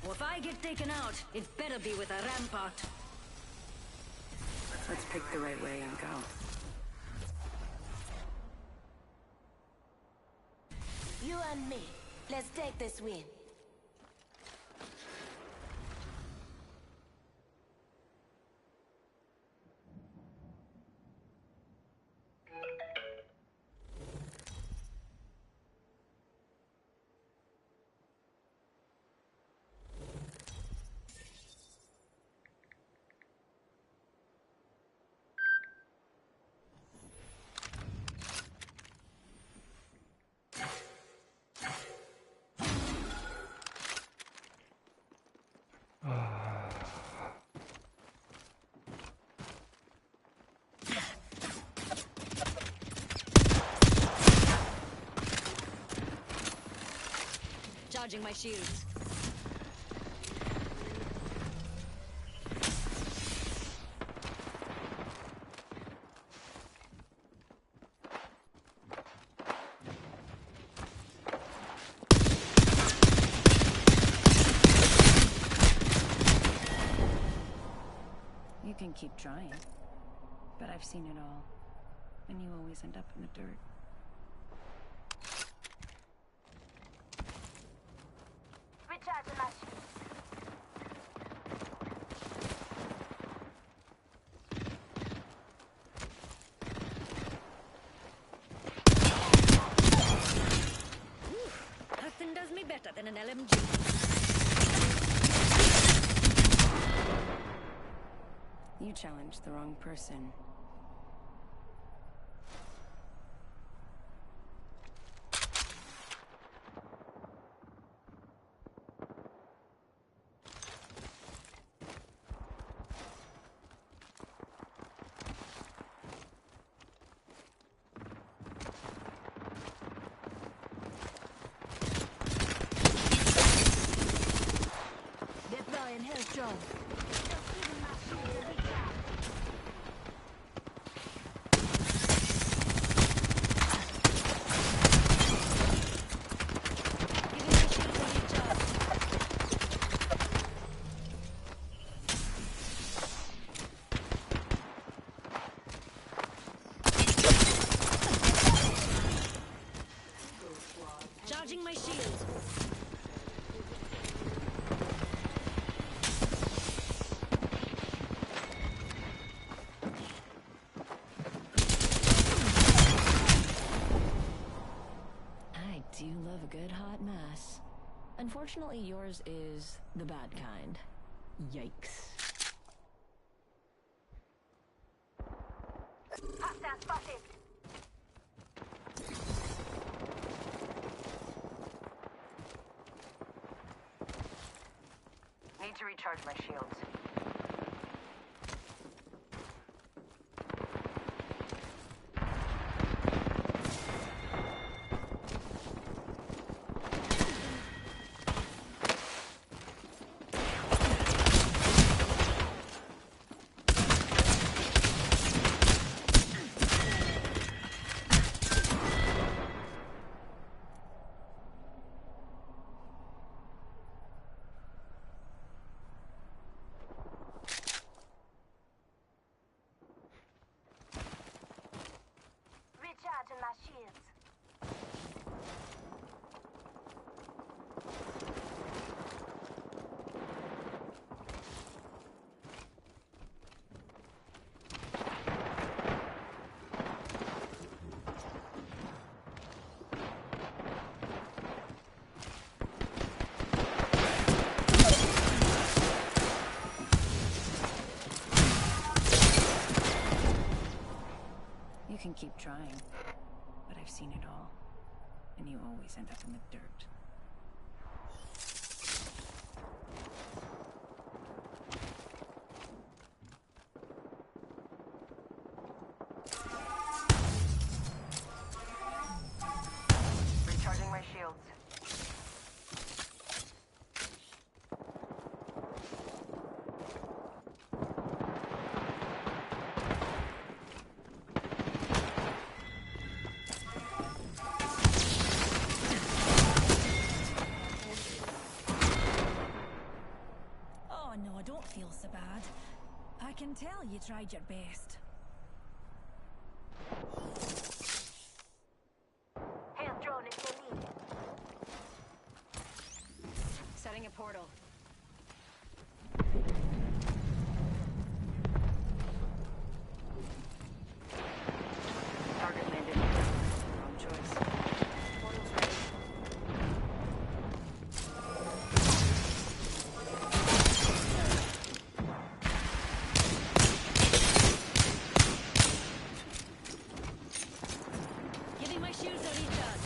Well, if I get taken out, it better be with a rampart. Let's pick the right way and go. You and me. Let's take this win. Charging my shields. You can keep trying, but I've seen it all, and you always end up in the dirt. Recharge my shields. Nothing does me better than an LMG. You challenged the wrong person. Deploying Hellstrom. Charging my shields. I do love a good hot mess. Unfortunately, yours is the bad kind. Yikes. Hostile spotted. Need to recharge my shields. Recharging my shields. You can keep trying, but I've seen it all, and you always end up in the dirt. I can tell you tried your best. Hail drone if you need. Setting a portal. Target landed. Wrong choice. Portal's ready. Giving my shields a recharge.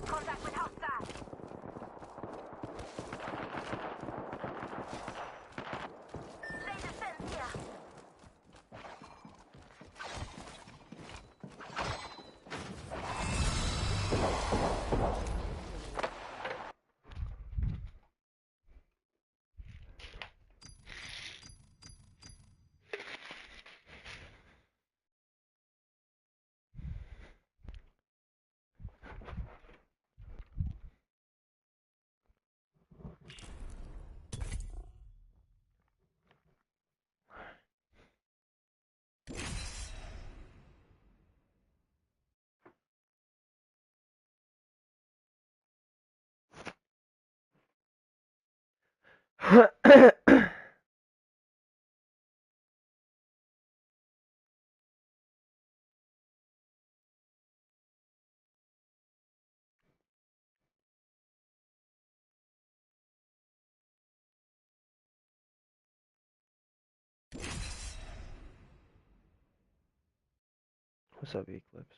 Contact with hostile. Laser fence here. What's up, Eclipse?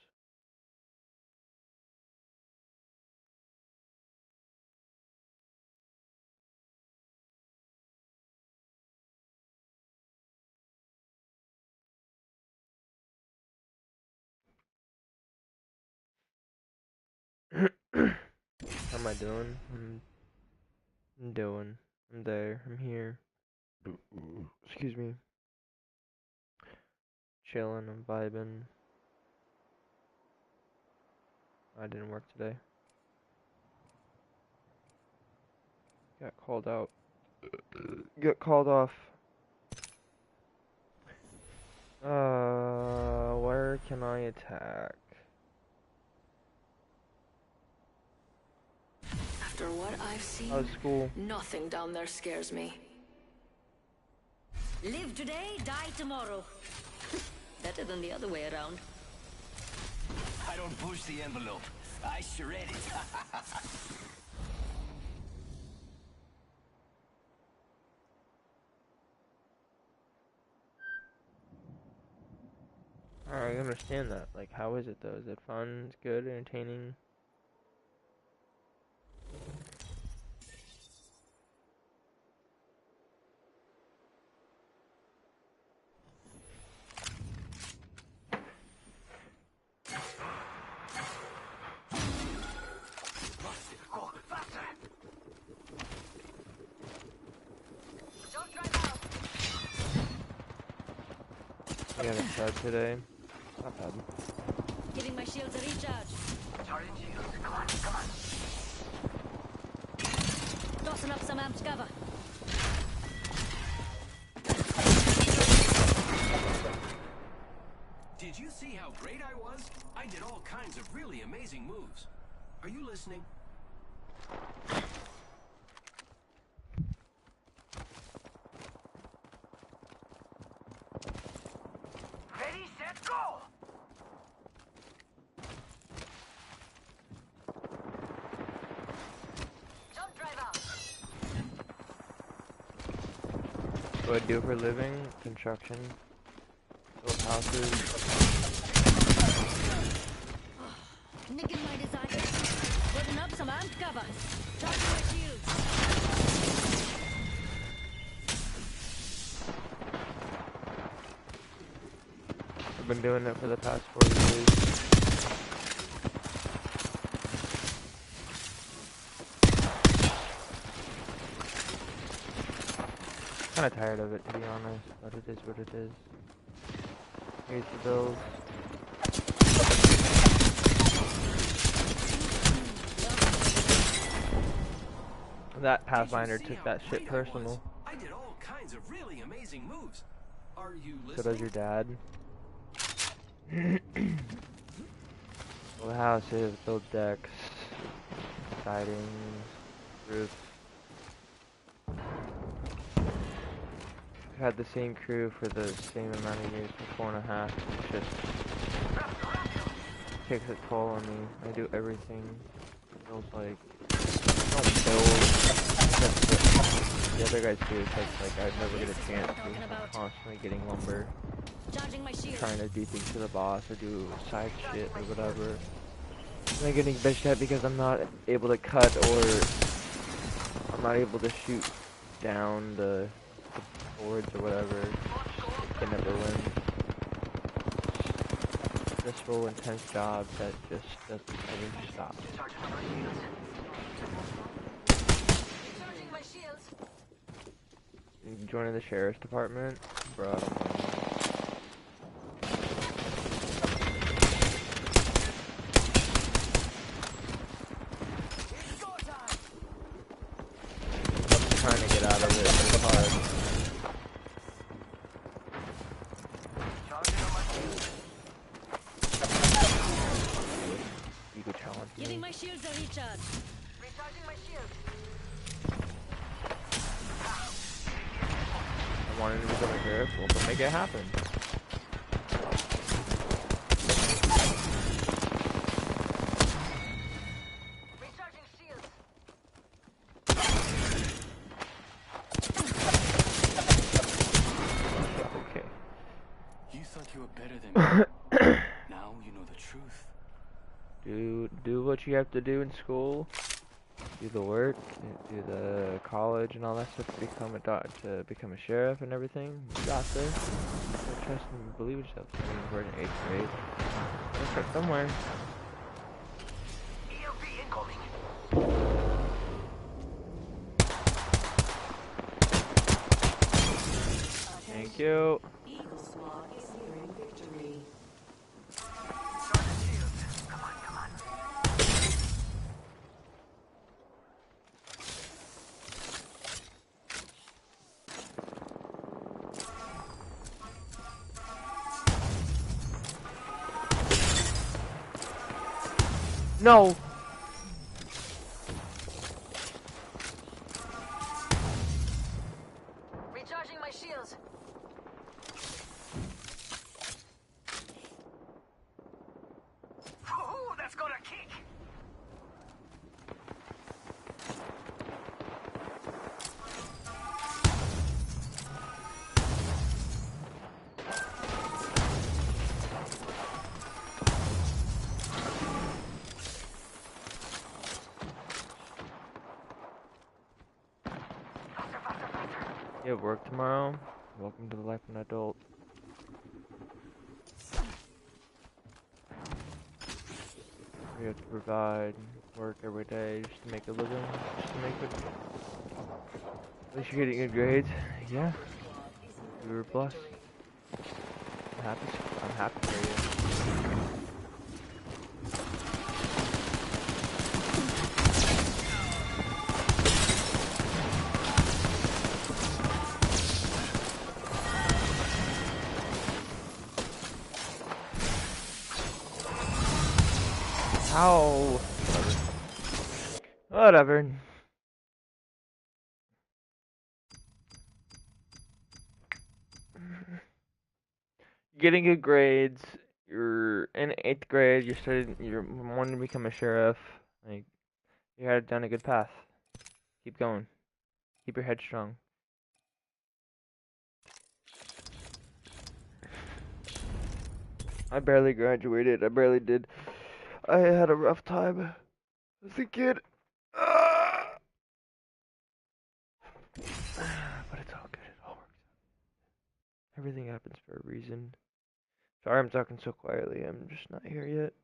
How am I doing? I'm doing. I'm there. I'm here. Excuse me. Chilling. I'm vibing. I didn't work today. Got called out. Got called off. Where can I attack? After what I've seen, How's school? nothing down there scares me. Live today, die tomorrow. Better than the other way around. I don't push the envelope. I shred it. I understand that. Like, how is it though? Is it fun? It's good, entertaining? Go faster. Don't drive out. We haven't tried today. Not bad. Giving my shields a recharge. Charging shields. Come on, come on. Tossing up some amped cover. Did you see how great I was? I did all kinds of really amazing moves. Are you listening? Ready, set, go! Don't drive out. What I do for a living? Construction. Build houses. Nicking my desire. Putting up some amped cover. Charging my shields. I've been doing it for the past 4 years. Kinda tired of it, to be honest, but it is what it is. Here's the bills. That Pathfinder took that shit personal. I did all kinds of really amazing moves. Are you So listening? does your dad. Well, the house is build decks, sidings, roof. I've had the same crew for the same amount of years for 4.5. It's just takes a toll on me. I do everything. It feels like I don't build. The other guys do. It's like I never get a chance to. I'm constantly getting lumber, Charging my shield. trying to do things to the boss or do side shit or whatever. I'm not getting bitched at because I'm not able to cut or I'm not able to shoot down the boards or whatever. They never win. This real intense job that just doesn't ever stop. Recharging my shields. Joining the sheriff's department, bro. I don't know. Trying to get out of it, it's hard. You could challenge me. Giving my shields a recharge. Recharging my shield. I wanted to become a sheriff, well, then make it happen. Recharging shields. Okay. You thought you were better than me. Now you know the truth. Do what you have to do in school. Do the work, do the college and all that stuff to become a sheriff and everything. You got this. Just trust and believe in yourself. I mean, we're in 8th grade. Let's start somewhere. ELP incoming. Thank you. Eagle Squad is nearing victory. No. Recharging my shields. Oh, that's gonna kick. You have work tomorrow? Welcome to the life of an adult. We have to provide work every day just to make a living, just to make it. At least you're getting good grades. Yeah, we were blessed. I'm happy for you. Ow! Whatever. Getting good grades. You're in 8th grade. You're wanting to become a sheriff. Like, you had done a good path. Keep going. Keep your head strong. I barely graduated. I barely did. I had a rough time as a kid. But it's all good. It all works out. Everything happens for a reason. Sorry I'm talking so quietly, I'm just not here yet.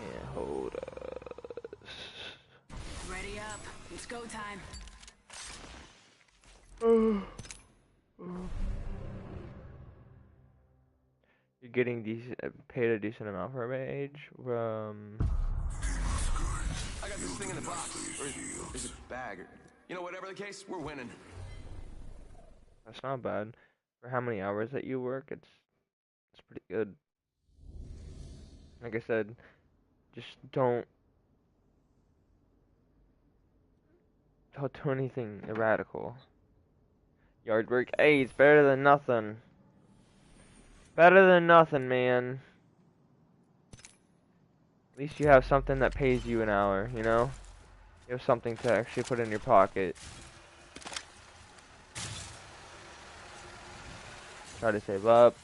Yeah, hold up. Ready up. It's go time. You're getting decent, paid a decent amount for my age. I got this thing in the box. Or is it bag? You know, whatever the case, we're winning. That's not bad. For how many hours that you work, it's pretty good. Like I said, just don't do anything radical. Yard work, hey, it's better than nothing. Better than nothing, man. At least you have something that pays you an hour, you know? You have something to actually put in your pocket. Try to save up.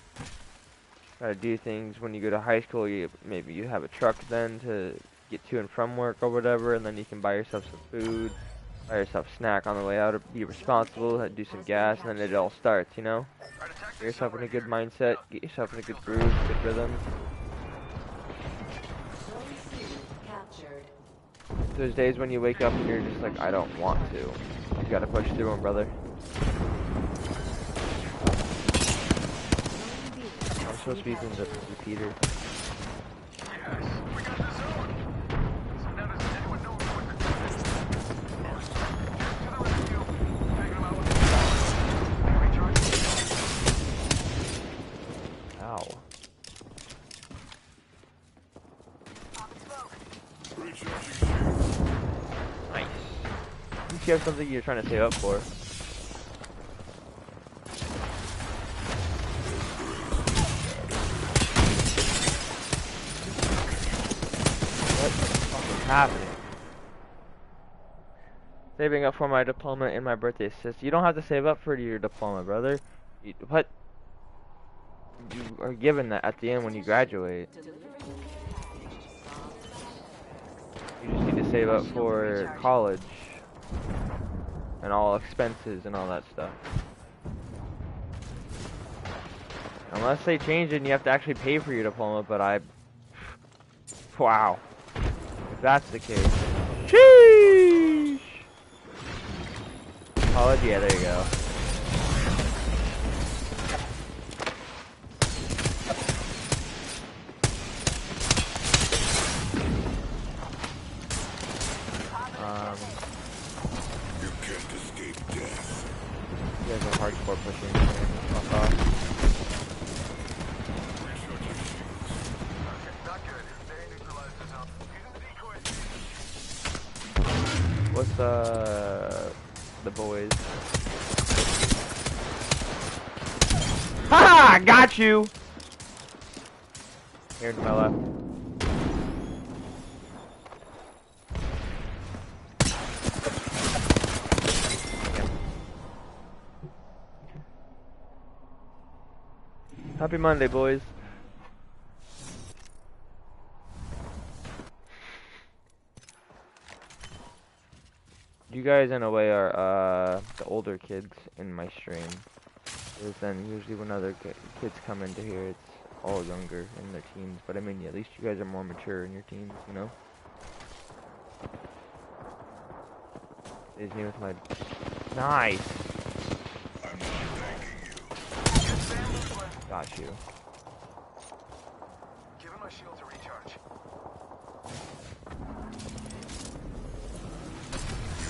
Try to do things when you go to high school. Maybe you have a truck then to get to and from work or whatever, and then you can buy yourself some food, buy yourself a snack on the way out, or be responsible, do some gas, and then it all starts, you know? Get yourself in a good mindset, get yourself in a good groove, good rhythm. Those days when you wake up and you're just like, I don't want to. You gotta push through them, brother. I'm supposed to be using the repeater. Ow. Nice. You have something you're trying to save up for. What the fuck is happening? Saving up for my diploma and my birthday assist. You don't have to save up for your diploma, brother. What? You are given that at the end when you graduate. You just need to save up for college and all expenses and all that stuff. Unless they change it and you have to actually pay for your diploma, but wow. If that's the case. Sheesh! College, yeah, there you go. You can't escape death. You guys are hardcore pushing. Fuck off. What's the boys? Ha! Got you! Here to my left. Happy Monday, boys. You guys, in a way, are the older kids in my stream. Because then usually when other kids come into here, it's all younger in their teens. But I mean, at least you guys are more mature in your teens, you know? Is me with my... Nice! I'm not thanking you. Got you. Give him my shield to recharge.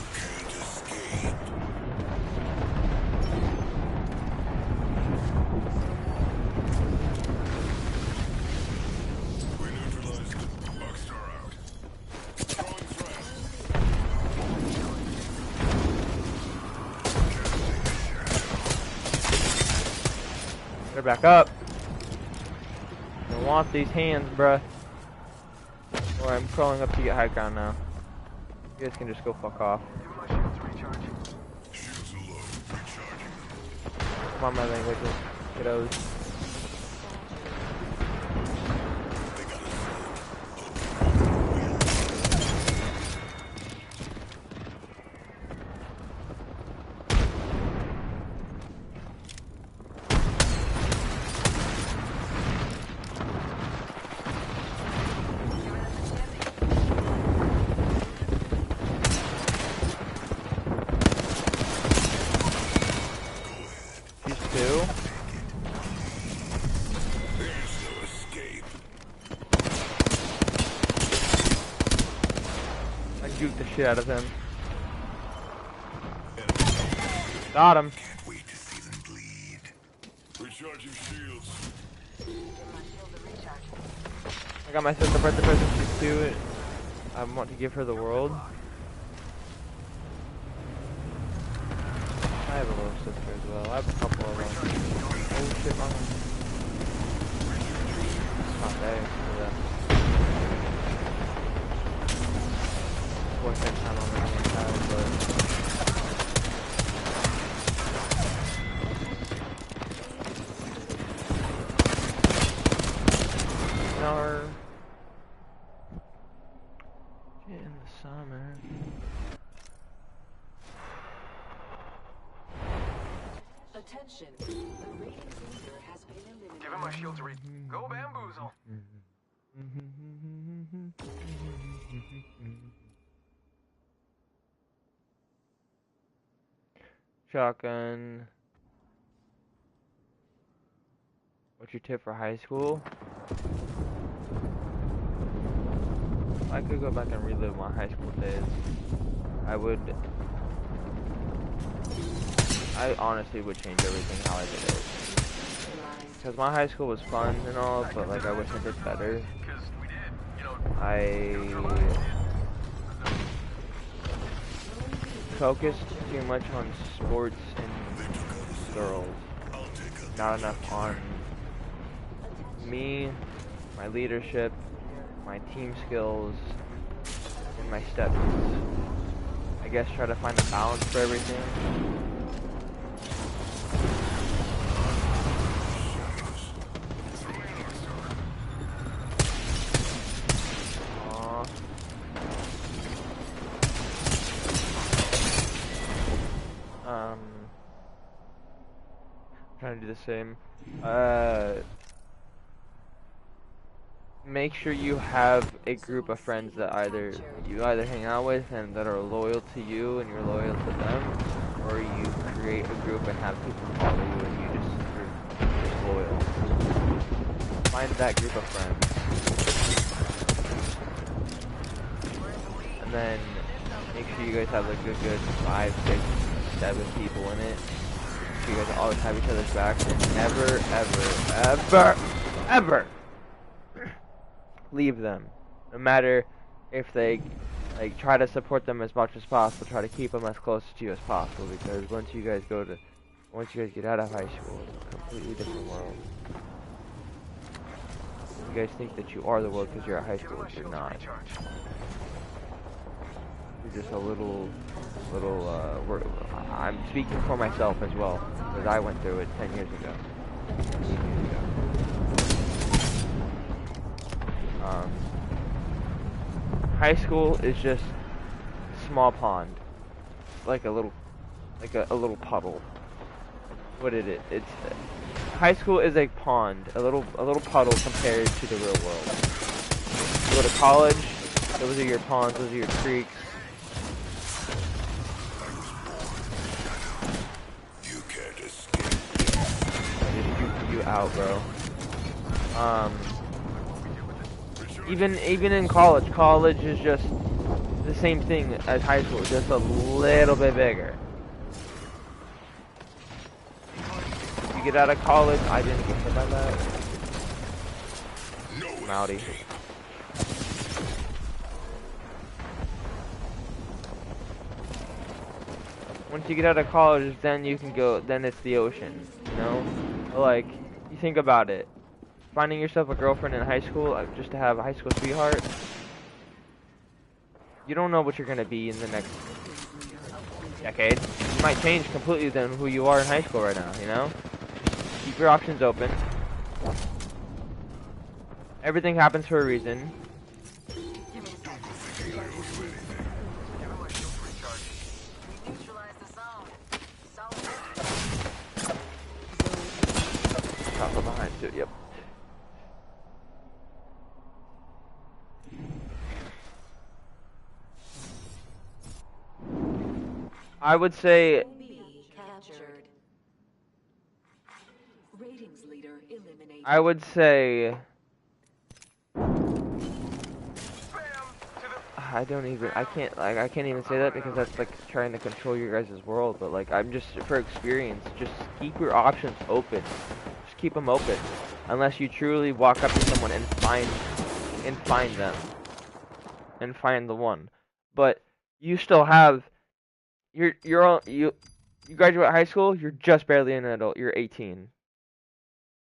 Can't escape. We neutralized it. Buckstar out. Throwing threat. They're back up. Don't want these hands, bruh. Or I'm crawling up to get high ground now. You guys can just go fuck off. Give him my shield to recharge. Shields are low. Recharging them. Come on, my languages, kiddos. shit out of him. Got him. Can't wait to see them bleed. Recharging shields. I got my sister birthday present. She's 2. I want to give her the world. I have a little sister as well. I have a couple of them. Oh shit, mama. It's not there for them. Boyfriend time on the time, but in the summer. Attention, the ratings leader has been eliminated. Give him my shield to read. Go bamboozle. Shotgun. What's your tip for high school? I could go back and relive my high school days. I honestly would change everything how I did it. Because my high school was fun and all, but like I wish I did better. I focused too much on sports and girls. Not enough on me, my leadership, my team skills, and my steps. I guess try to find a balance for everything. Trying to do the same. Make sure you have a group of friends that you either hang out with and that are loyal to you and you're loyal to them, or you create a group and have people follow you and you're just loyal. Find that group of friends. And then make sure you guys have like a good 5, 6, 7 people in it. You guys always have each other's backs and never, ever leave them. No matter if they try to support them as much as possible, try to keep them as close to you as possible, because once you guys get out of high school, it's a completely different world. You guys think that you are the world because you're at high school, but you're not. You're just a little I'm speaking for myself as well, because I went through it 10 years ago. 15 years ago. High school is just a small pond, like a little puddle. What is it? It's high school is a pond, a little puddle compared to the real world. You go to college, those are your ponds, those are your creeks. Out, bro. Even in college is just the same thing as high school, just a little bit bigger. You get out of college, I didn't get hit by that. Mouty. Once you get out of college, then you can go, then it's the ocean, you know? Like, you think about it. Finding yourself a girlfriend in high school, just to have a high school sweetheart, you don't know what you're gonna be in the next decade. You might change completely than who you are in high school right now, you know? Keep your options open. Everything happens for a reason. Behind too, yep. I would say ratings leader eliminated. I would say I can't even say that because that's like trying to control your guys' world, but like I'm just for experience, just keep your options open. Just keep them open. Unless you truly walk up to someone and find them and find the one. But you still have you graduate high school, you're just barely an adult. You're 18.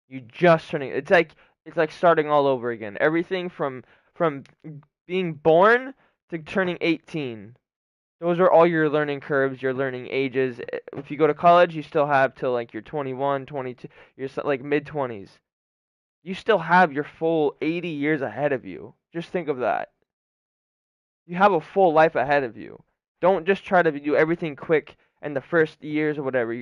You just turning. It's like starting all over again. Everything from being born to turning 18. Those are all your learning curves, your learning ages. If you go to college, you still have till like you're 21, 22, you're like mid-20s. You still have your full 80 years ahead of you. Just think of that. You have a full life ahead of you. Don't just try to do everything quick in the first years or whatever.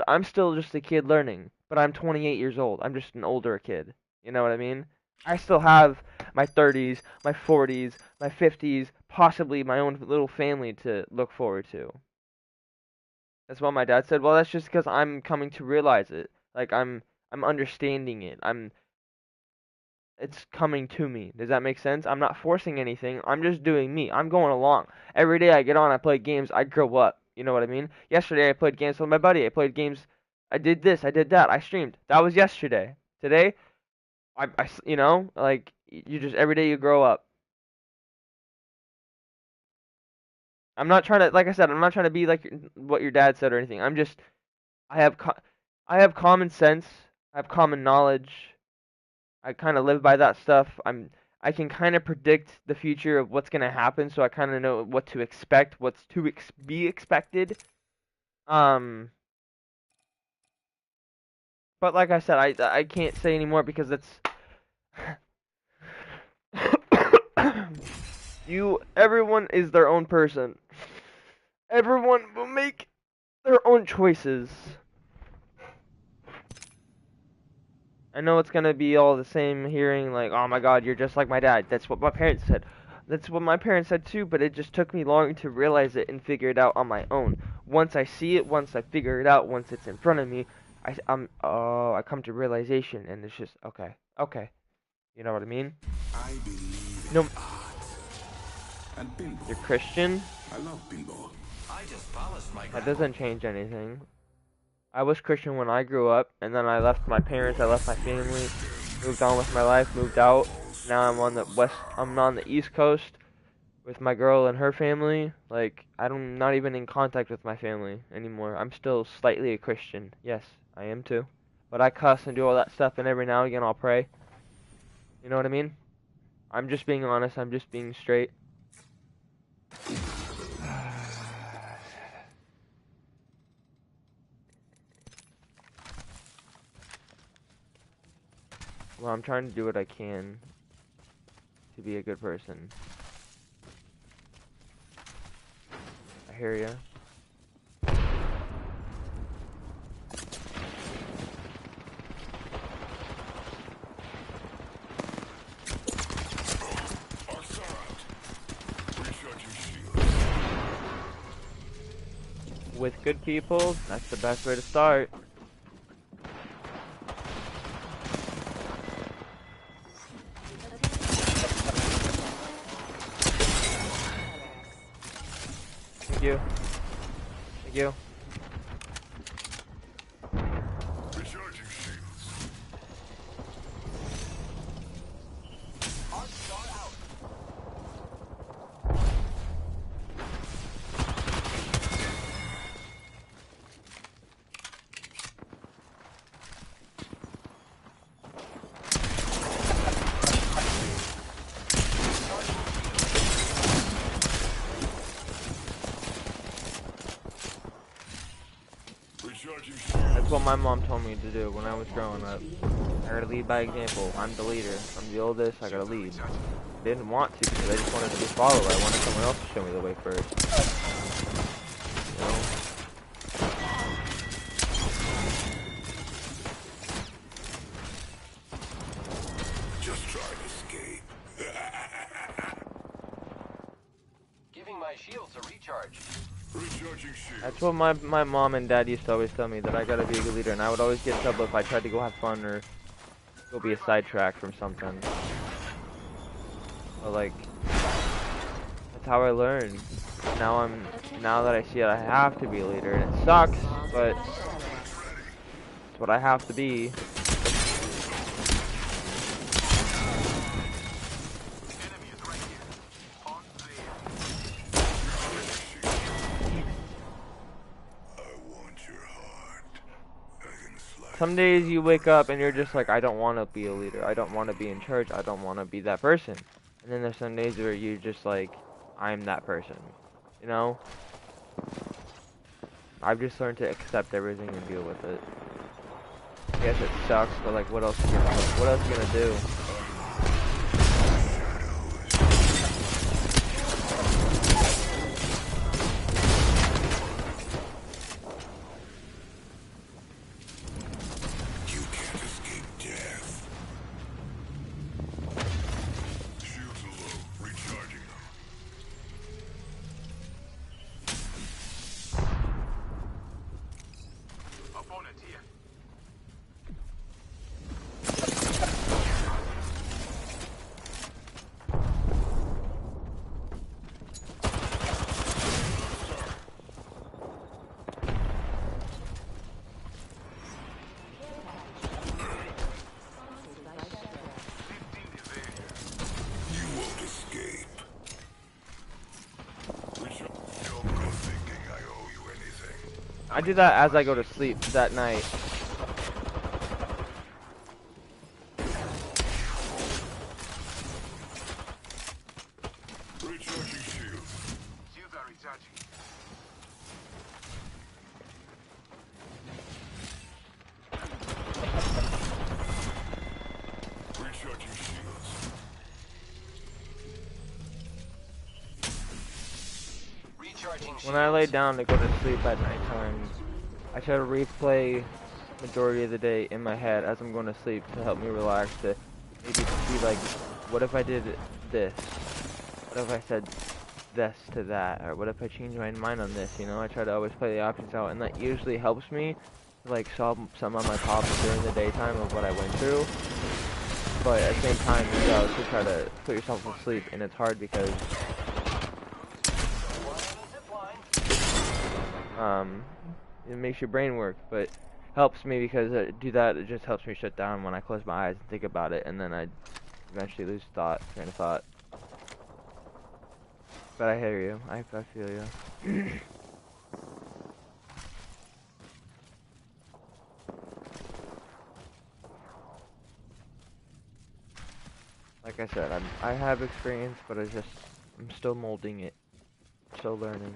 I'm still just a kid learning, but I'm 28 years old. I'm just an older kid. You know what I mean? I still have my 30s, my 40s, my 50s, possibly my own little family to look forward to. That's what my dad said. Well, that's just because I'm coming to realize it. Like I'm understanding it. It's coming to me. Does that make sense? I'm not forcing anything. I'm just doing me. I'm going along. Every day I get on, I play games. I grow up. You know what I mean? Yesterday I played games with my buddy. I played games. I did this. I did that. I streamed. That was yesterday. Today, you know, like you just every day you grow up. I'm not trying to, like I said, I'm not trying to be like what your dad said or anything. I have common sense. I have common knowledge. I kind of live by that stuff. I can kind of predict the future of what's gonna happen, so I kind of know what to expect, what's to be expected. But like I said, I can't say anymore because it's everyone is their own person. Everyone will make their own choices. I know it's gonna be all the same hearing like, oh my god, you're just like my dad. That's what my parents said. That's what my parents said too, but it just took me long to realize it and figure it out on my own. Once I see it, once I figure it out, once it's in front of me, I come to realization and it's just okay. You know what I mean? I believe in No. art. And pinball. You're Christian? I love pinball. I just polished my That doesn't change anything. I was Christian when I grew up, and then I left my parents, I left my family, moved on with my life, moved out. Now I'm on the East Coast with my girl and her family. Like, I'm not even in contact with my family anymore. I'm still slightly a Christian. Yes, I am too. But I cuss and do all that stuff, and every now and again I'll pray. You know what I mean? I'm just being honest, I'm just being straight. Well, I'm trying to do what I can to be a good person. I hear ya. With good people, that's the best way to start. Thank you. Recharging shields. That's what my mom told me to do when I was growing up. I gotta lead by example. I'm the leader. I'm the oldest. I gotta lead. I didn't want to because I just wanted to be a follower. I wanted someone else to show me the way first. You know? Just try to escape. Giving my shields a recharge. Recharging shields. That's what my mom and dad used to always tell me, that I gotta be a good leader, and I would always get in trouble if I tried to go have fun or go be a sidetrack from something. But like, That's how I learned. Now that I see it, I have to be a leader, and it sucks, but it's what I have to be. Some days you wake up and you're just like, I don't want to be a leader. I don't want to be in church. I don't want to be that person. And then there's some days where you just like, I'm that person. You know? I've just learned to accept everything and deal with it. I guess it sucks, but like, what else are you gonna do? I do that as I go to sleep that night. Recharging shields. Shields are recharging. Recharging shields. Recharging When I lay down to go to sleep at nighttime, I try to replay majority of the day in my head as I'm going to sleep to help me relax, to maybe be like, what if I did this? What if I said this to that? Or what if I changed my mind on this? You know, I try to always play the options out, and that usually helps me to like solve some of my problems during the daytime of what I went through. But at the same time, you also try to put yourself to sleep, and it's hard because it makes your brain work, but helps me because it just helps me shut down when I close my eyes and think about it, and then I eventually lose train of thought. But I hear you. I feel you. Like I said, I have experience, but I'm still molding it, still learning.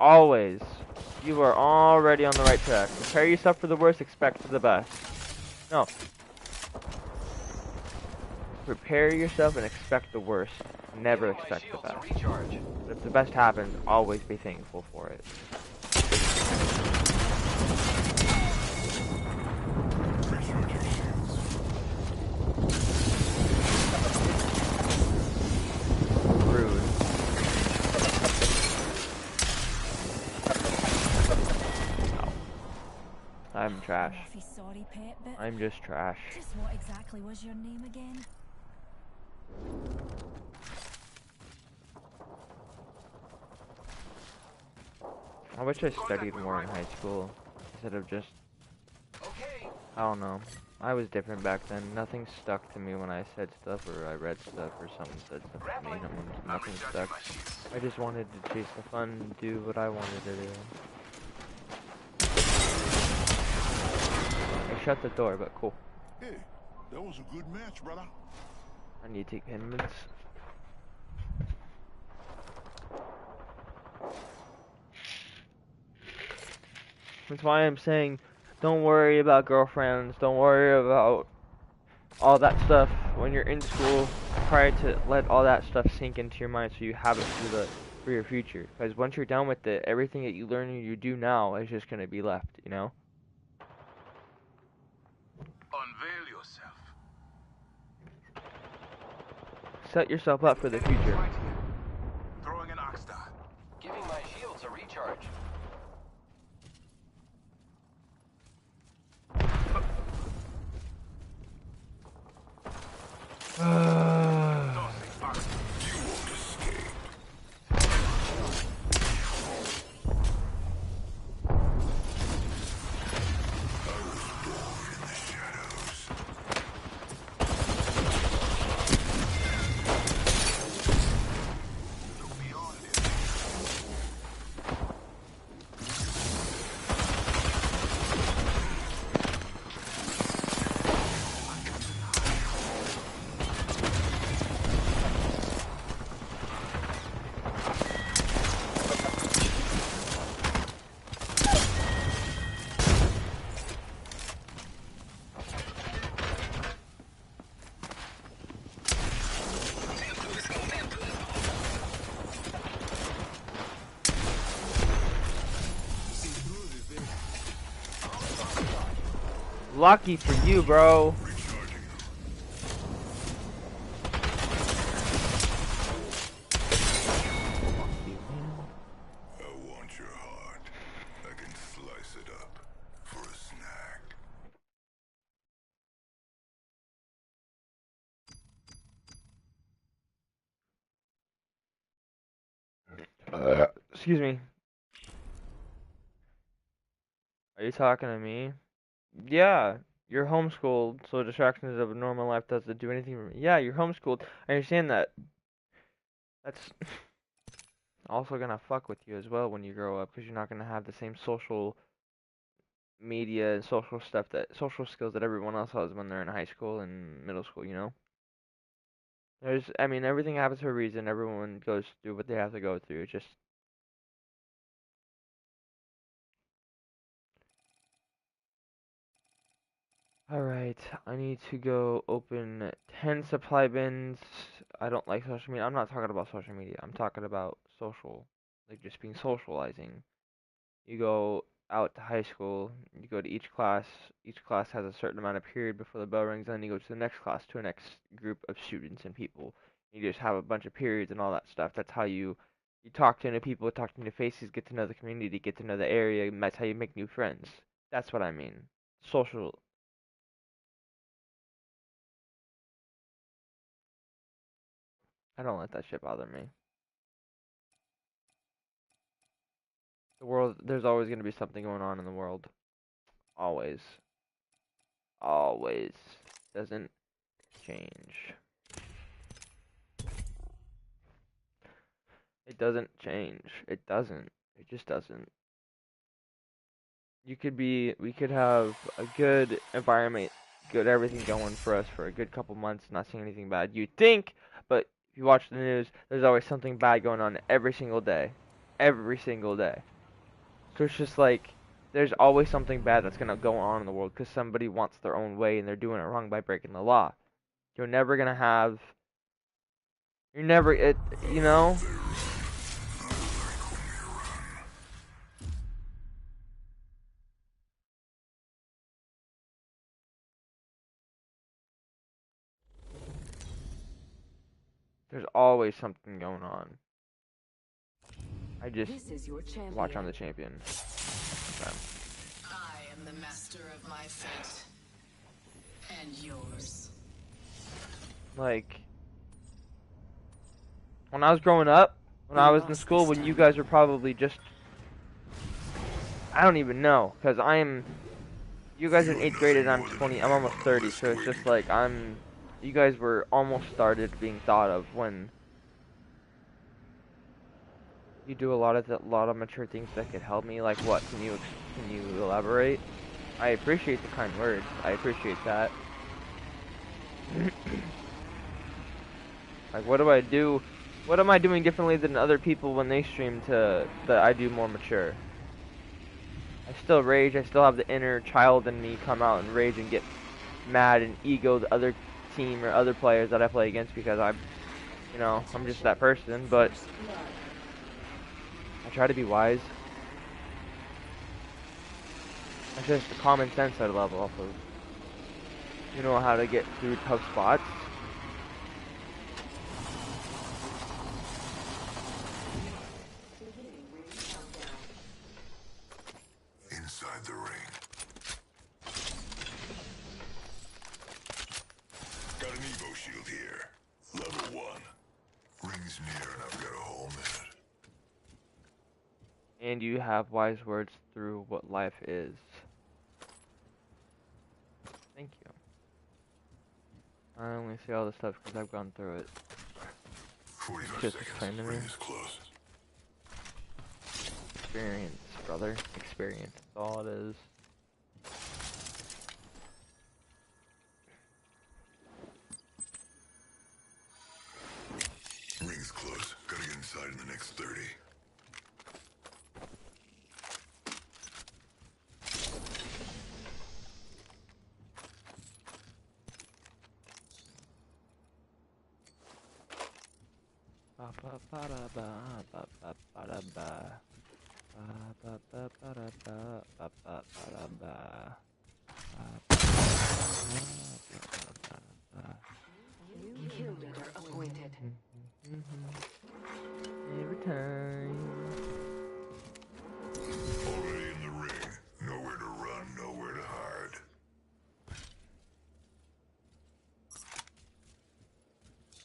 Always. You are already on the right track. Prepare yourself for the worst, expect the best. No. Prepare yourself and expect the worst. Never expect the best. But if the best happens, always be thankful for it. I'm trash. Sorry, pet, but I'm just trash. just what exactly was your name again? I wish I studied more in high school instead of just, I don't know. I was different back then. Nothing stuck to me when I said stuff or I read stuff or someone said stuff to me. Nothing stuck. I just wanted to chase the fun and do what I wanted to do. I shut the door, but cool. Hey, that was a good match, brother. I need to take 10 minutes. That's why I'm saying, don't worry about girlfriends, don't worry about all that stuff when you're in school. Try to let all that stuff sink into your mind so you have it for your future. Because once you're done with it, everything that you learn and you do now is just going to be left, you know? Unveil yourself. Set yourself up for the future. Throwing an Oxstar. Giving my shields a recharge. Lucky for you, bro. Recharging. Fuck you, man. I want your heart. I can slice it up for a snack. Excuse me. Are you talking to me? Yeah, you're homeschooled, so distractions of a normal life doesn't do anything for me. Yeah, you're homeschooled. I understand that. That's also gonna fuck with you as well when you grow up, because you're not gonna have the same social media and social skills that everyone else has when they're in high school and middle school, you know? I mean, everything happens for a reason. Everyone goes through what they have to go through. It's just, alright, I need to go open 10 supply bins. I don't like social media. I'm not talking about social media. I'm talking about social, like just being socializing. You go out to high school, you go to each class. Each class has a certain amount of period before the bell rings, and then you go to the next class, to a next group of students and people. You just have a bunch of periods and all that stuff. That's how you talk to new people, talk to new faces, get to know the community, get to know the area, and that's how you make new friends. That's what I mean. Social. I don't let that shit bother me. The world, there's always going to be something going on in the world. Always. Always. Doesn't change. It doesn't change. It doesn't. It just doesn't. We could have a good environment, good everything going for us for a good couple months, not seeing anything bad. You'd think, but if you watch the news, there's always something bad going on every single day. Every single day. So it's just like, there's always something bad that's gonna go on in the world because somebody wants their own way and they're doing it wrong by breaking the law. You're never gonna have. You're never it. You know. There's always something going on. I just This is your champion. watch on the champion. Okay. I am the master of my fate. And yours. Like, when I was growing up, when I was in school, when you guys were probably just, I don't even know, because you guys are in 8th grade and I'm 20, I'm almost 30, so it's just like, you guys were almost started being thought of when you do a lot of mature things that could help me. Like what? Can you elaborate? I appreciate the kind words. I appreciate that. Like, what do I do? What am I doing differently than other people when they stream that I do more mature? I still rage. I still have the inner child in me come out and rage and get mad and ego the other team or other players that I play against because I'm just that person. But I try to be wise. That's just the common sense I level off of. You know how to get through tough spots. Inside the ring. Got an Evo shield here. Level 1. Ring's near and I've got a whole minute. And you have wise words through what life is. Thank you. I only say all this stuff because I've gone through it. 45 Just seconds. explain to me. Ring is close. Experience, brother. Experience. That's all it is. Ring's close. Gotta get inside in the next 30.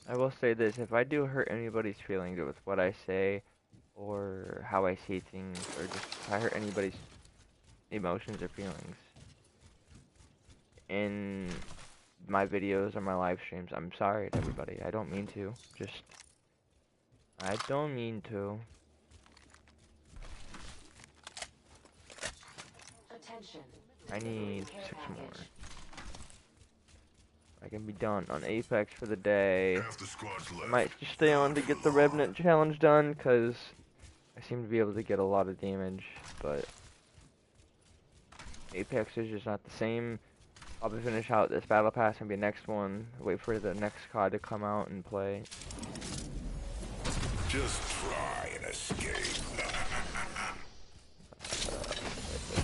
I will say this, if I do hurt anybody's feelings with what I say, or how I see things, or just if I hurt anybody's emotions or feelings in my videos or my live streams, I'm sorry to everybody. I don't mean to. I don't mean to. Attention. I need 6 more. I can be done on Apex for the day. Half the squad's left. I might just stay on to get the Revenant challenge done, because I seem to be able to get a lot of damage, but Apex is just not the same. I'll be finish out this battle pass and be next one. Wait for the next COD to come out and play. Just try and escape.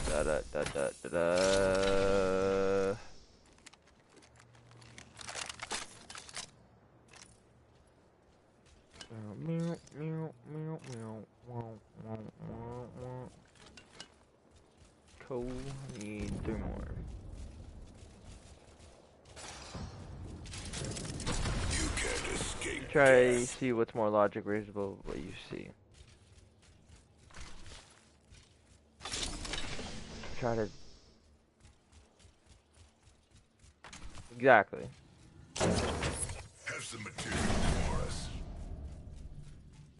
Da da da da da da. Meow meow meow meow. Wow wow wow wow. Cool. Need 3 more. You can't escape. Try death. see what's more logic reasonable what you see. Try to exactly. Have some material for us.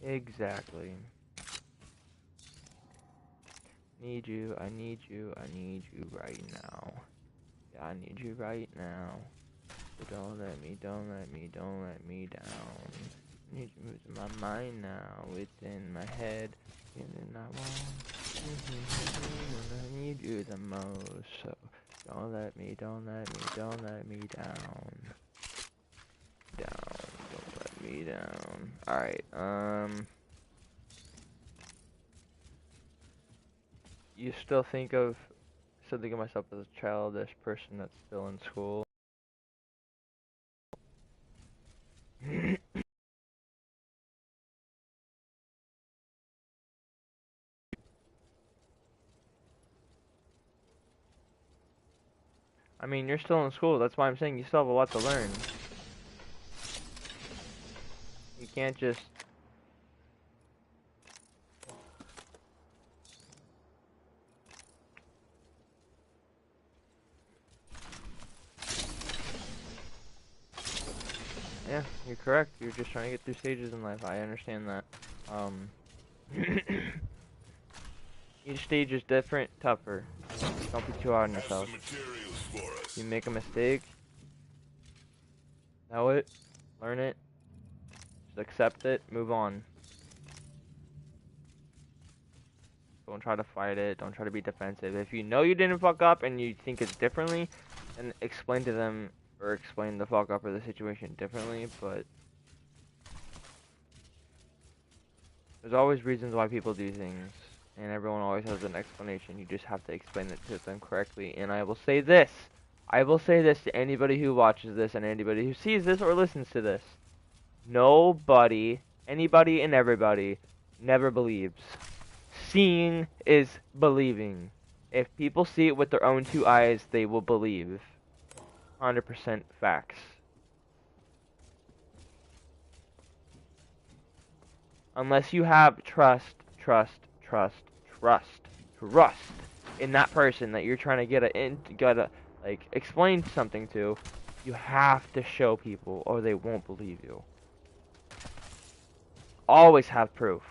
Exactly. Need you, I need you, I need you right now. Yeah, I need you right now. So don't let me down. I need you moving my mind now, within my head. And then I want I need you the most. So don't let me down. Don't let me down. Alright, you still think of myself as a childish person that's still in school? I mean, you're still in school, that's why I'm saying you still have a lot to learn. You can't just... Yeah, you're correct. You're just trying to get through stages in life. I understand that. Each stage is different, tougher. Don't be too hard on Have yourself. some materials for us. You make a mistake, know it, learn it, just accept it, move on. Don't try to fight it, don't try to be defensive. If you know you didn't fuck up and you think it's differently, then explain to them, or explain the fuck up or the situation differently, but there's always reasons why people do things, and everyone always has an explanation. You just have to explain it to them correctly. And I will say this to anybody who watches this and anybody who sees this or listens to this. Nobody, anybody and everybody never believes. Seeing is believing. If people see it with their own 2 eyes, they will believe. 100% facts. Unless you have trust in that person that you're trying to like explain something to, you have to show people or they won't believe you. Always have proof.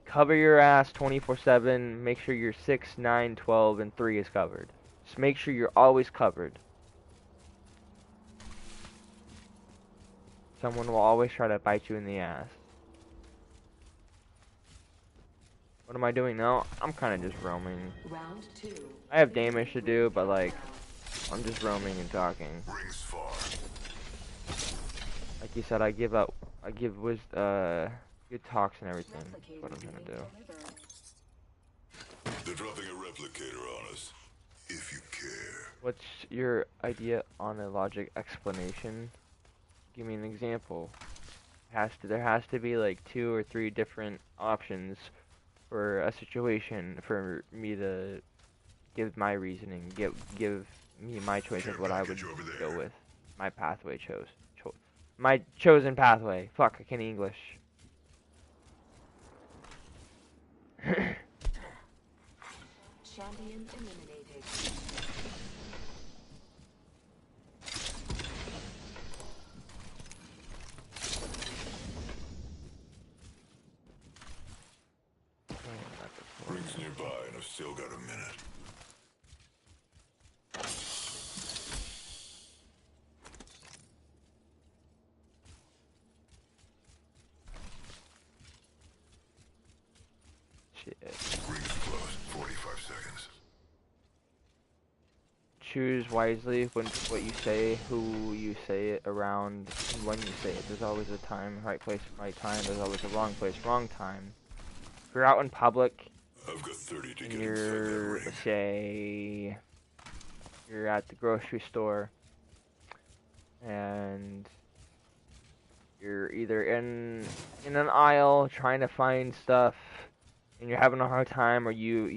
Cover your ass 24/7. Make sure your 6, 9, 12, and 3 is covered. Just make sure you're always covered. Someone will always try to bite you in the ass. What am I doing now? I'm kind of just roaming. Round 2. I have damage to do, but like, I'm just roaming and talking. Rings far. Like you said, I give good talks and everything. That's what I'm gonna do. They're dropping a replicator on us. If you care. What's your idea on a logic explanation? Give me an example. There has to be like 2 or 3 different options for a situation for me to give my reasoning, give me my choice of what I would go with. my pathway my chosen pathway. Fuck, I can't English. Champion eliminated. Rings nearby, and I've still got a minute. Shit. Rings close. 45 seconds. Choose wisely when what you say, who you say it around, and when you say it. There's always a time, right place, right time. There's always a wrong place, wrong time. If you're out in public, I've got 30 to and get inside that you're, ring. let's say, you're at the grocery store, and you're either in an aisle trying to find stuff, and you're having a hard time, or you're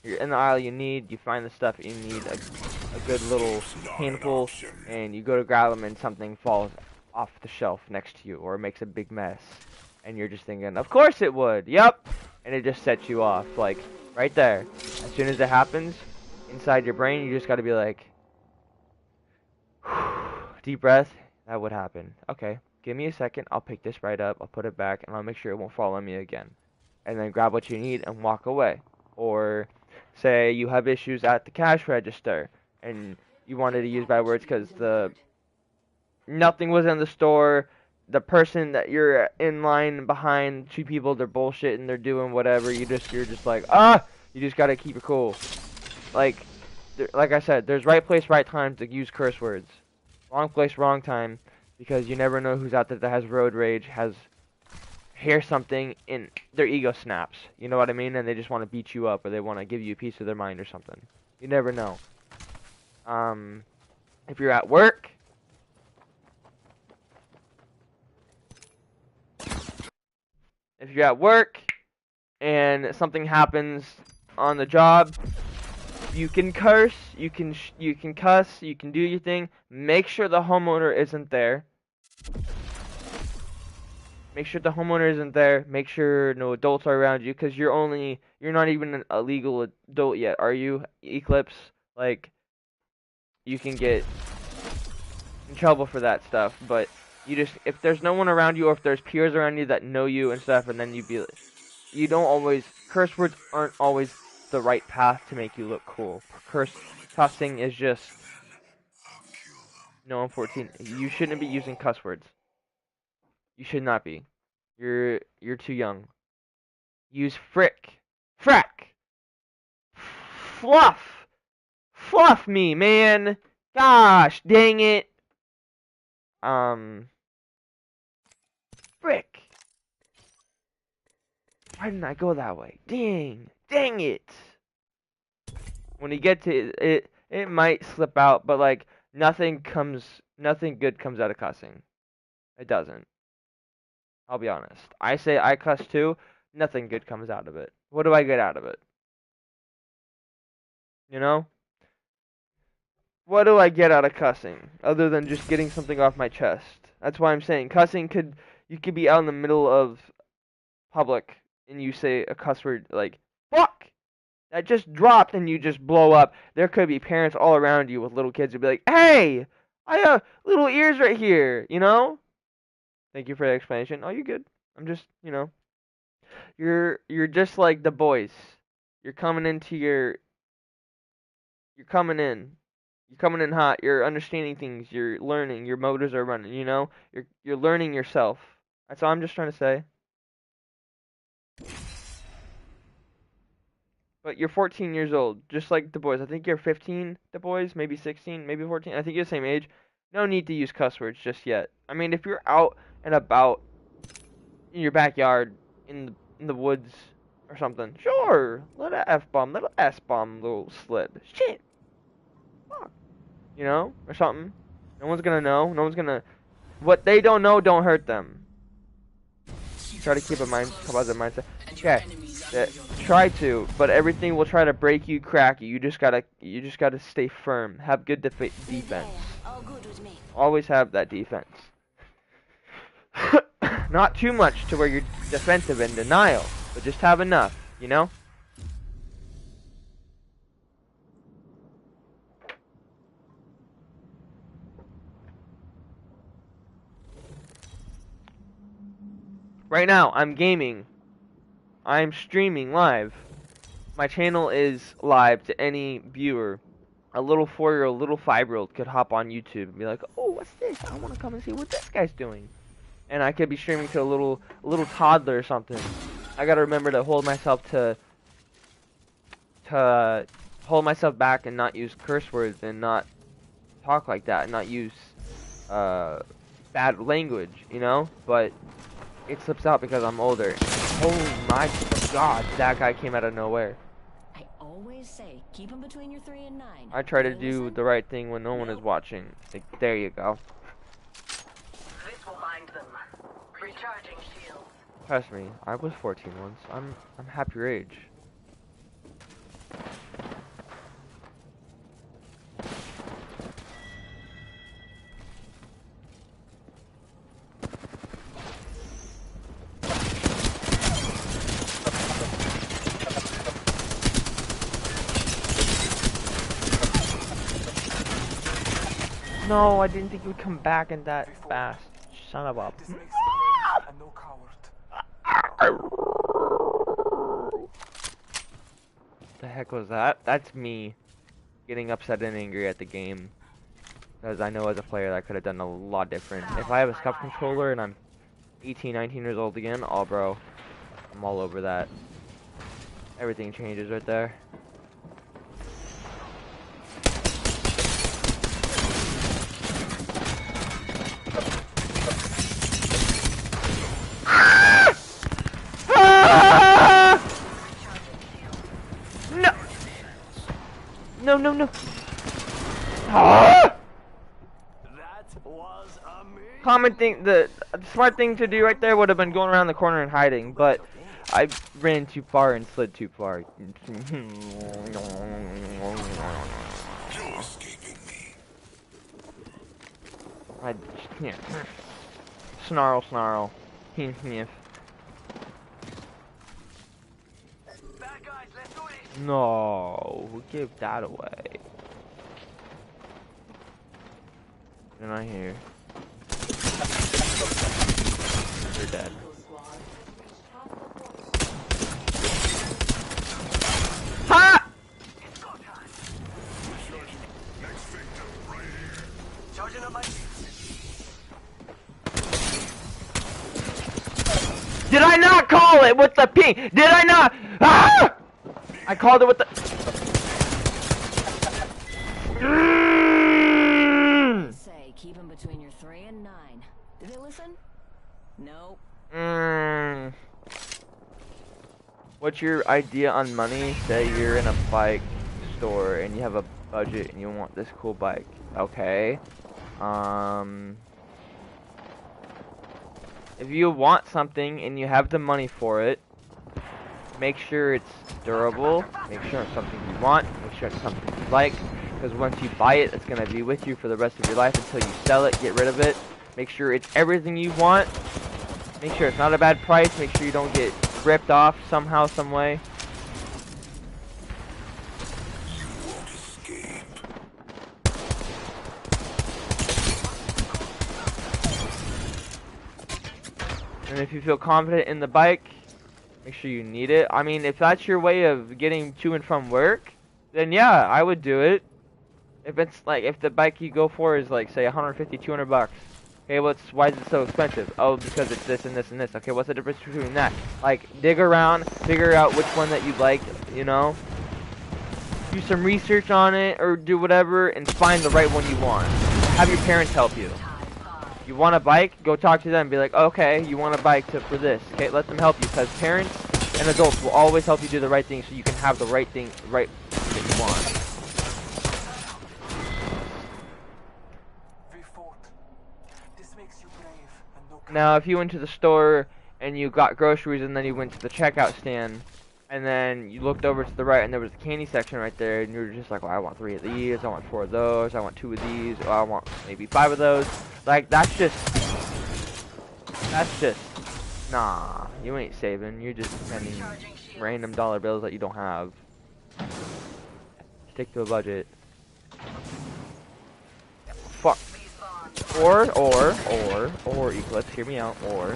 you're in the aisle you find the stuff you need, a good little handful, and you go to grab them and something falls off the shelf next to you, or it makes a big mess, and you're just thinking, of course it would, yep, and it just sets you off, like, right there. As soon as it happens, inside your brain, you just gotta be like, deep breath, that would happen. Okay, give me a second, I'll pick this right up, I'll put it back, and I'll make sure it won't fall on me again. And then grab what you need and walk away. Or say you have issues at the cash register and you wanted to use bad words because nothing was in the store. The person that you're in line behind, two people, they're bullshit and they're doing whatever. You're just like, you just gotta keep it cool. Like I said, there's right place, right time to use curse words. Wrong place, wrong time, because you never know who's out there that has road rage, hear something and their ego snaps, you know what I mean, and they just want to beat you up, or they want to give you a piece of their mind or something. You never know. If you're at work, and something happens on the job, you can curse, you can cuss, you can do your thing. Make sure the homeowner isn't there. Make sure the homeowner isn't there. Make sure no adults are around you, because you're not even a legal adult yet, are you, Eclipse? Like, you can get in trouble for that stuff, but if there's no one around you, or if there's peers around you that know you and stuff, and then curse words aren't always the right path to make you look cool. Cussing is just, no, I'm 14. You shouldn't be using cuss words. You should not be. You're too young. Use frick. Frack. Fluff. Fluff me, man. Gosh, dang it. Frick. Why didn't I go that way? Dang it. When you get to it, it might slip out, but like nothing good comes out of cussing. It doesn't. I'll be honest. I say I cuss too. Nothing good comes out of it. What do I get out of it? You know? What do I get out of cussing? Other than just getting something off my chest. That's why I'm saying cussing you could be out in the middle of public and you say a cuss word like, fuck! That just dropped and you just blow up. There could be parents all around you with little kids who'd be like, hey! I have little ears right here, you know? Thank you for the explanation. Oh, you're good. I'm just, you're just like the boys. You're coming in hot. You're understanding things. You're learning. Your motors are running. You're learning yourself. That's all I'm just trying to say. But you're 14 years old, just like the boys. I think you're 15. The boys, maybe 16, maybe 14. I think you're the same age. No need to use cuss words just yet. I mean, if you're out and about in your backyard, in the woods or something, sure, let a F-bomb, let a S-bomb little slip. Shit. Fuck. Or something. No one's gonna know. What they don't know don't hurt them. Try to keep a positive mindset. Okay. that try to, but everything will try to break you, crack you. You just gotta stay firm. Have good defense. All good with me. Always have that defense. Not too much to where you're defensive and denial, but just have enough, you know? Right now, I'm gaming. I'm streaming live. My channel is live to any viewer. A little 4-year-old, little 5-year-old could hop on YouTube and be like, "Oh, what's this? I want to come and see what this guy's doing." And I could be streaming to a little toddler or something. I gotta remember to hold myself hold myself back and not use curse words and not talk like that and not use bad language, you know? But it slips out because I'm older. Oh my god, that guy came out of nowhere. I always say, keep him between your 3 and 9. I try to do the right thing when no one is watching. Like, there you go. This will bind them. Recharging shields. Trust me, I was 14 once. I'm half your age. No, I didn't think you would come back in that fast. Son of a... The heck was that? That's me getting upset and angry at the game. Because I know as a player I could have done a lot different. If I have a scuff controller and I'm 18, 19 years old again, oh bro, I'm all over that. Everything changes right there. No. Ah! That was amazing. Common thing, the smart thing to do right there would have been going around the corner and hiding, but I ran too far and slid too far. You're escaping me. Yeah. Snarl. Sniff. Bad guys, let's do it. No, who gave that away? You're not here. You're dead. Ha! Next victim, right here. Charging up my... Did I not call it with the ping? Did I not? Ah! I called it with the... Say, keep him between your 3 and 9. Did they listen? Nope. What's your idea on money? Say you're in a bike store and you have a budget and you want this cool bike. Okay. If you want something and you have the money for it, make sure it's durable, make sure it's something you want, make sure it's something you like, because once you buy it, it's going to be with you for the rest of your life until you sell it, get rid of it. Make sure it's everything you want, make sure it's not a bad price, make sure you don't get ripped off somehow, some way. You won't escape. And if you feel confident in the bike, make sure you need it. I mean, if that's your way of getting to and from work, then yeah, I would do it. If it's like, if the bike you go for is like, say, 150, 200 bucks. Okay, why is it so expensive? Oh, because it's this and this and this. Okay, what's the difference between that? Like, dig around, figure out which one that you like, you know? Do some research on it, or do whatever, and find the right one you want. Have your parents help you. You want a bike? Go talk to them and be like, okay, you want a bike for this. Okay, let them help you, because parents and adults will always help you do the right thing so you can have the right thing that you want. Now, if you went to the store and you got groceries and then you went to the checkout stand And then you looked over to the right and there was a candy section right there, and you were just like, well, I want 3 of these, I want 4 of those, I want 2 of these, oh, I want maybe 5 of those. Like, that's just, nah, you ain't saving, you're just spending random dollar bills that you don't have. Stick to a budget. Fuck. Or, Eclipse, hear me out, or,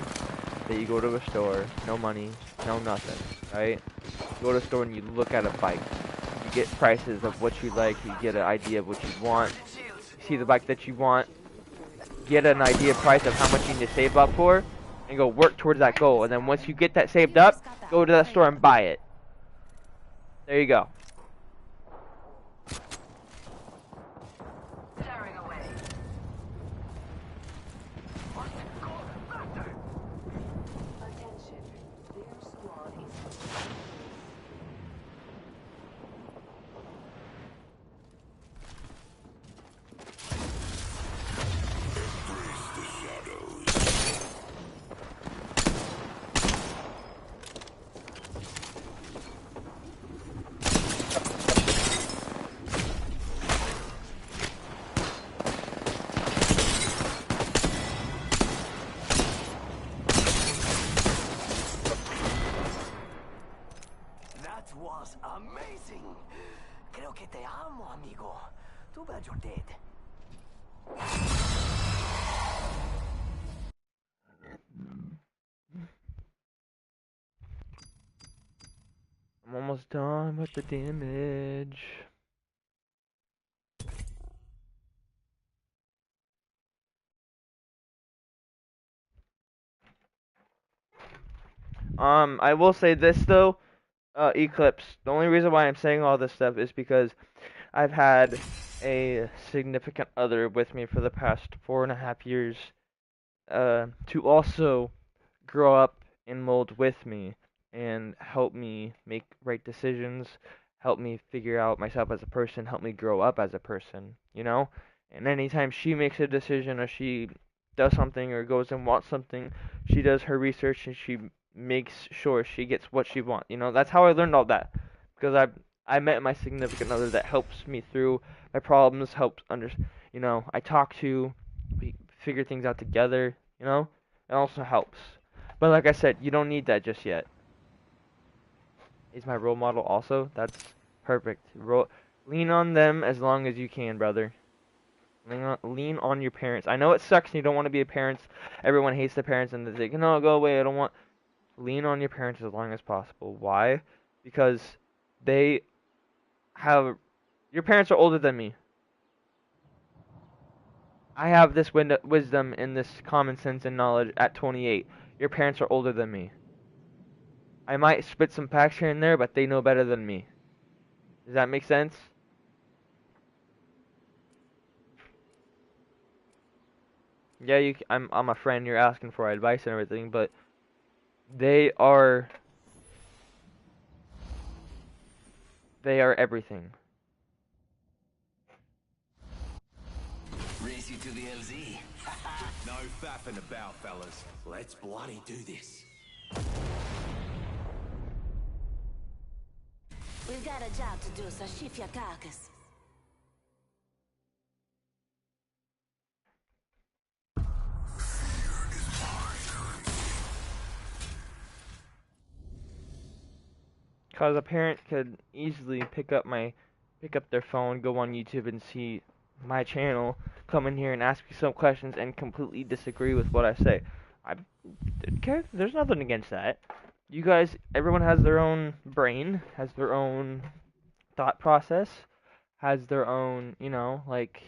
that you go to a store, no money, no nothing, right? You go to a store and you look at a bike. You get prices of what you like, you get an idea of what you want, you see the bike that you want, get an idea price of how much you need to save up for, and go work towards that goal. And then once you get that saved up, go to that store and buy it. There you go. Was amazing. Creo que te amo, amigo. Too bad you're dead. I'm almost done with the damage. I will say this though. Eclipse. The only reason why I'm saying all this stuff is because I've had a significant other with me for the past 4.5 years, to also grow up and mold with me and help me make right decisions, help me figure out myself as a person, help me grow up as a person, you know? And anytime she makes a decision or she does something or goes and wants something, she does her research and she makes sure she gets what she wants. You know, that's how I learned all that, because I met my significant other that helps me through my problems, helps you know, I talk to, we figure things out together. You know, it also helps. But like I said, you don't need that just yet. Is my role model also? That's perfect. Lean on them as long as you can, brother. Lean on your parents. I know it sucks and you don't want to be a parent. Everyone hates the parents and they say, no, go away, I don't want. Lean on your parents as long as possible. Why? Because they have... Your parents are older than me. I have this wisdom and this common sense and knowledge at 28. Your parents are older than me. I might spit some facts here and there, but they know better than me. Does that make sense? Yeah, I'm a friend, you're asking for advice and everything, but they are everything. Race you to the LZ. No faffing about, fellas. Let's bloody do this. We've got a job to do, so shift your carcass. Cause a parent could easily pick up their phone, go on YouTube and see my channel, come in here and ask me some questions and completely disagree with what I say. There's nothing against that. You guys, everyone has their own brain, has their own thought process, has their own, you know, like...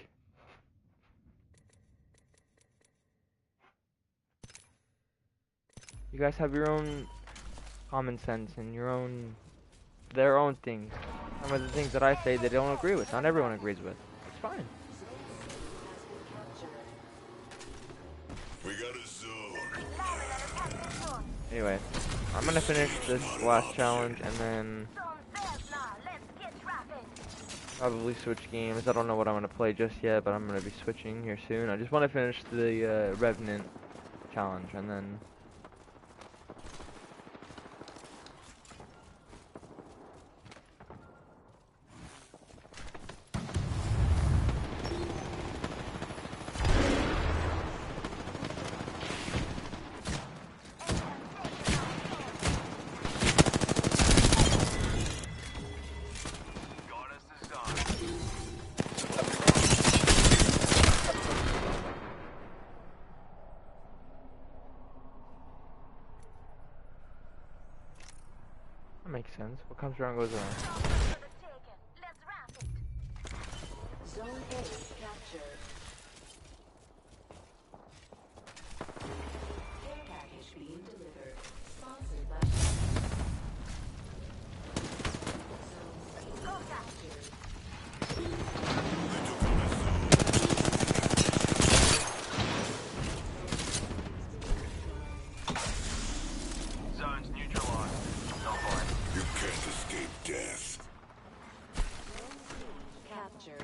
You guys have your own common sense and their own things. Some of the things that I say they don't agree with. Not everyone agrees with. It's fine. We got a zone. Anyway, I'm gonna finish this last challenge and then probably switch games. I don't know what I'm gonna play just yet, but I'm gonna be switching here soon. I just want to finish the Revenant challenge and then makes sense. What comes around goes around. Zone A captured. Care package being delivered. Sponsored by Zone C captured. Zones neutralized. You can't escape death. Captured.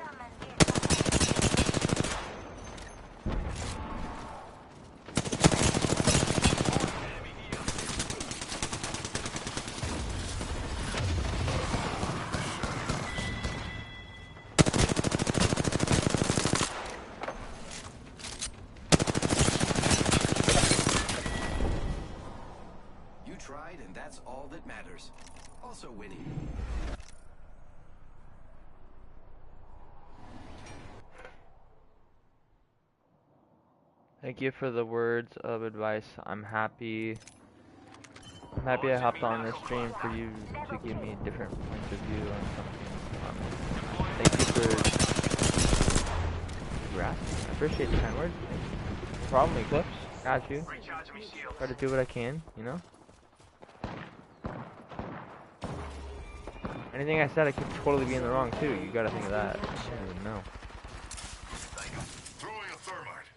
You tried, and that's all that matters. Also winning. Thank you for the words of advice. I'm happy I hopped on this stream for you to give me a different point of view on something. Thank you for asking. I appreciate the kind words. Thank you. No problem, Eclipse. Got you. Try to do what I can, you know? Anything I said, I could totally be in the wrong too. You gotta think of that. I don't even know. Throwing a thermite.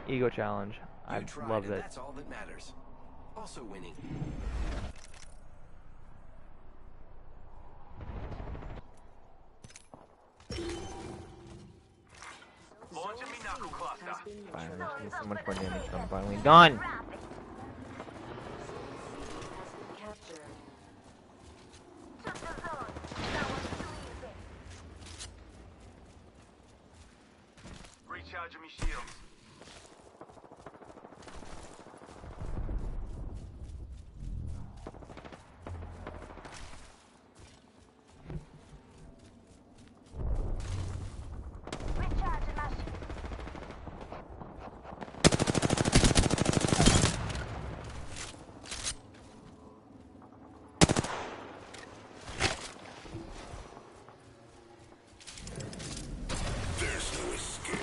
Ego challenge. I You tried, love and it. that's all that matters. Also winning. Launching me knuckle cluster. Finally, so much more damage from finally done. Captured. Recharging me shields. There's no escape.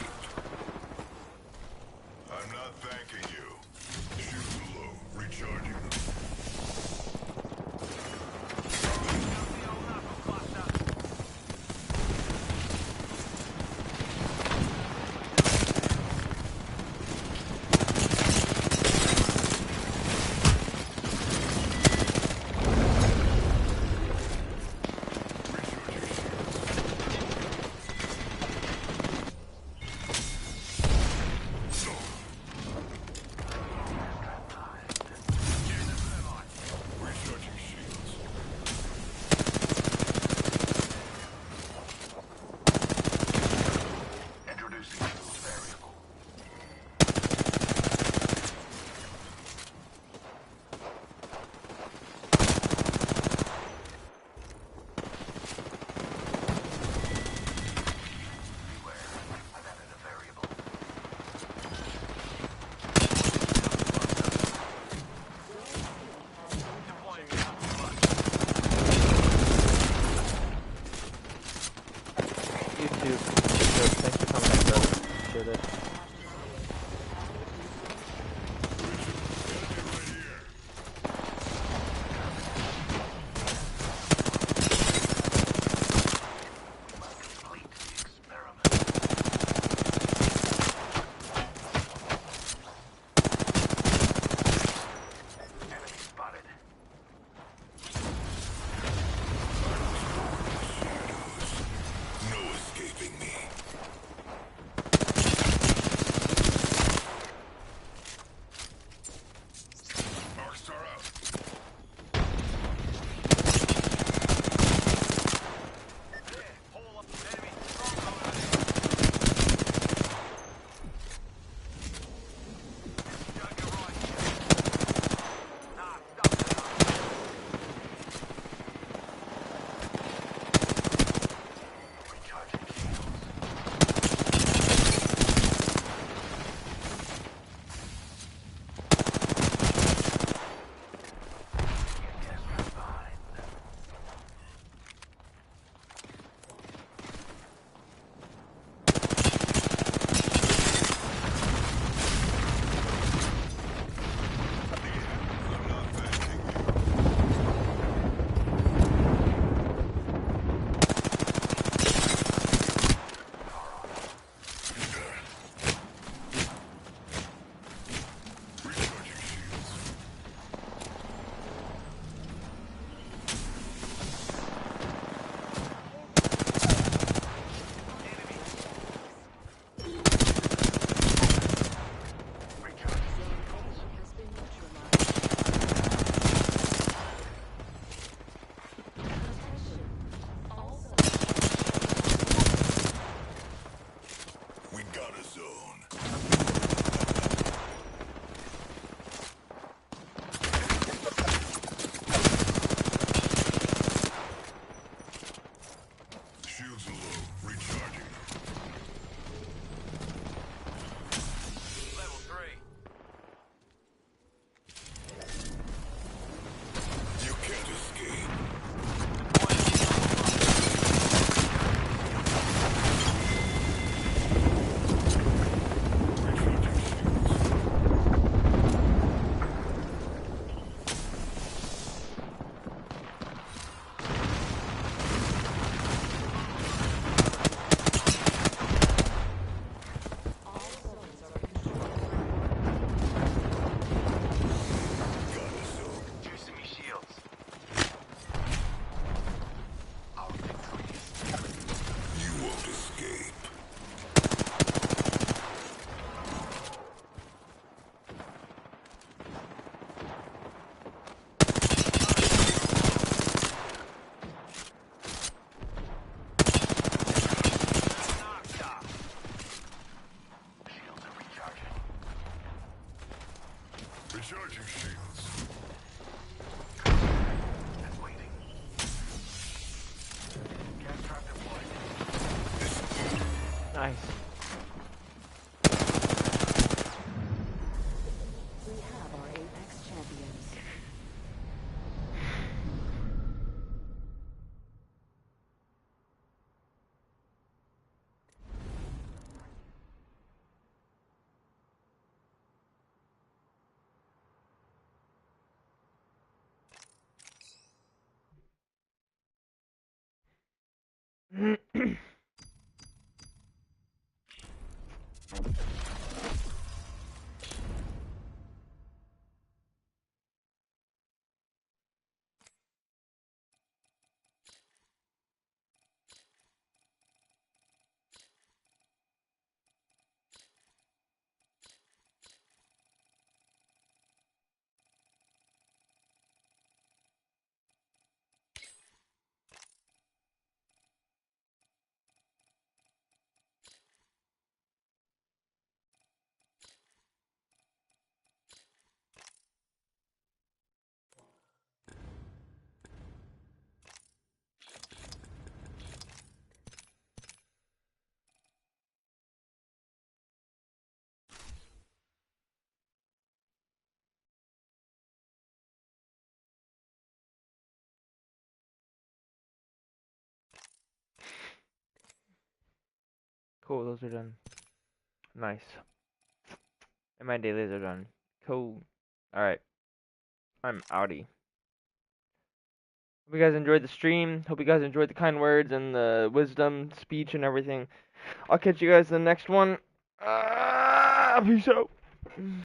Nice. We have our Apex champions. Cool, those are done. Nice. And my dailies are done. Cool. Alright. I'm outie. Hope you guys enjoyed the stream. Hope you guys enjoyed the kind words and the wisdom speech and everything. I'll catch you guys in the next one. Peace out.